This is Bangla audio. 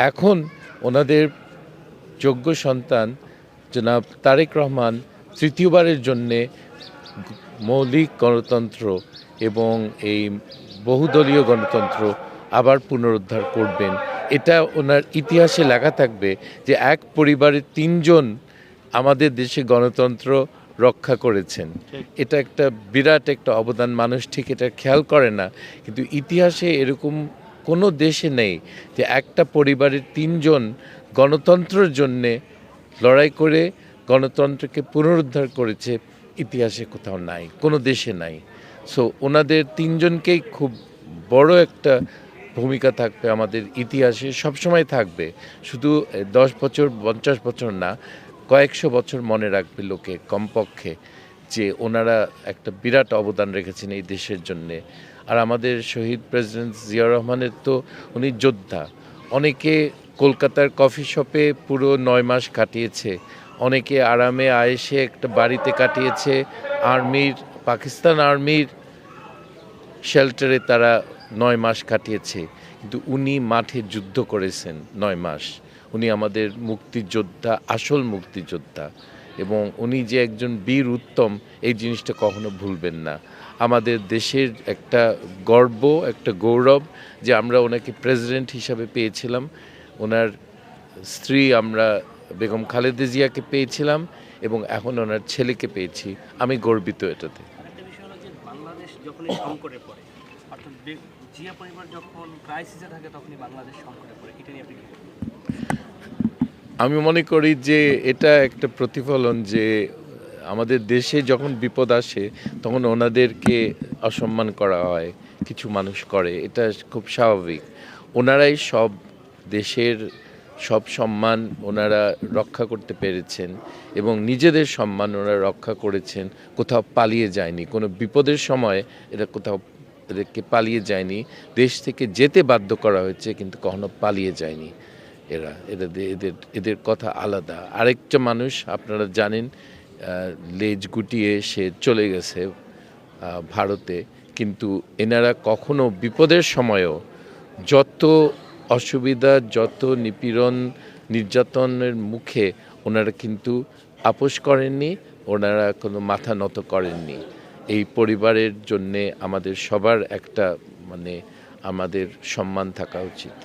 এখন ওনাদের যোগ্য সন্তান জনাব তারেক রহমান তৃতীয়বারের জন্যে মৌলিক গণতন্ত্র এবং এই বহুদলীয় গণতন্ত্র আবার পুনরুদ্ধার করবেন। এটা ওনার ইতিহাসে লেখা থাকবে যে এক পরিবারের ৩ জন আমাদের দেশে গণতন্ত্র রক্ষা করেছেন। এটা একটা বিরাট একটা অবদান, মানুষ ঠিক এটা খেয়াল করে না, কিন্তু ইতিহাসে এরকম কোনো দেশে নেই যে একটা পরিবারের ৩ জন গণতন্ত্রের জন্যে লড়াই করে গণতন্ত্রকে পুনরুদ্ধার করেছে। ইতিহাসে কোথাও নাই, কোনো দেশে নাই। সো ওনাদের ৩ জনকেই খুব বড় একটা ভূমিকা থাকবে আমাদের ইতিহাসে, সবসময় থাকবে। শুধু 10 বছর 50 বছর না, কয়েকশো বছর মনে রাখবে লোকে কমপক্ষে, যে ওনারা একটা বিরাট অবদান রেখেছেন এই দেশের জন্যে। আর আমাদের শহীদ প্রেসিডেন্ট জিয়াউর রহমানের তো উনি যোদ্ধা। অনেকে কলকাতার কফি শপে পুরো 9 মাস কাটিয়েছে, অনেকে আরামে আয়েসে একটা বাড়িতে কাটিয়েছে, পাকিস্তান আর্মির শেল্টারে তারা 9 মাস কাটিয়েছে। কিন্তু উনি মাঠে যুদ্ধ করেছেন 9 মাস। উনি আমাদের মুক্তিযোদ্ধা, আসল মুক্তিযোদ্ধা, এবং উনি যে একজন বীর উত্তম, এই জিনিসটা কখনো ভুলবেন না। আমাদের দেশের একটা গর্ব, একটা গৌরব যে আমরা ওনাকে প্রেসিডেন্ট হিসাবে পেয়েছিলাম। ওনার স্ত্রী আমরা বেগম খালেদা জিয়াকে পেয়েছিলাম, এবং এখন ওনার ছেলেকে পেয়েছি। আমি গর্বিত এটাতে। একটা বিষয় হলো যে বাংলাদেশ যখনই সংকটে পড়ে, অর্থাৎ জিয়া পরিবার যখন ক্রাইসিসে থাকে তখনই বাংলাদেশ সংকটে পড়ে, এটা নিয়ে আপনি কি বলবেন? আমি মনে করি যে এটা একটা প্রতিফলন যে আমাদের দেশে যখন বিপদ আসে তখন ওনাদেরকে অসম্মান করা হয়, কিছু মানুষ করে, এটা খুব স্বাভাবিক। ওনারাই সব দেশের সব সম্মান ওনারা রক্ষা করতে পেরেছেন, এবং নিজেদের সম্মান ওনারা রক্ষা করেছেন, কোথাও পালিয়ে যায়নি। কোনো বিপদের সময় এটা কোথাও এদেরকে পালিয়ে যায়নি, দেশ থেকে যেতে বাধ্য করা হয়েছে, কিন্তু কখনো পালিয়ে যায়নি। এদের কথা আলাদা। আরেকটা মানুষ আপনারা জানেন, লেজ গুটিয়ে সে চলে গেছে ভারতে, কিন্তু এনারা কখনো বিপদের সময়ও যত অসুবিধা, যত নিপীড়ন, নির্যাতনের মুখে ওনারা কিন্তু আপোস করেননি, ওনারা কোনো মাথা নত করেননি। এই পরিবারের জন্যে আমাদের সবার একটা আমাদের সম্মান থাকা উচিত।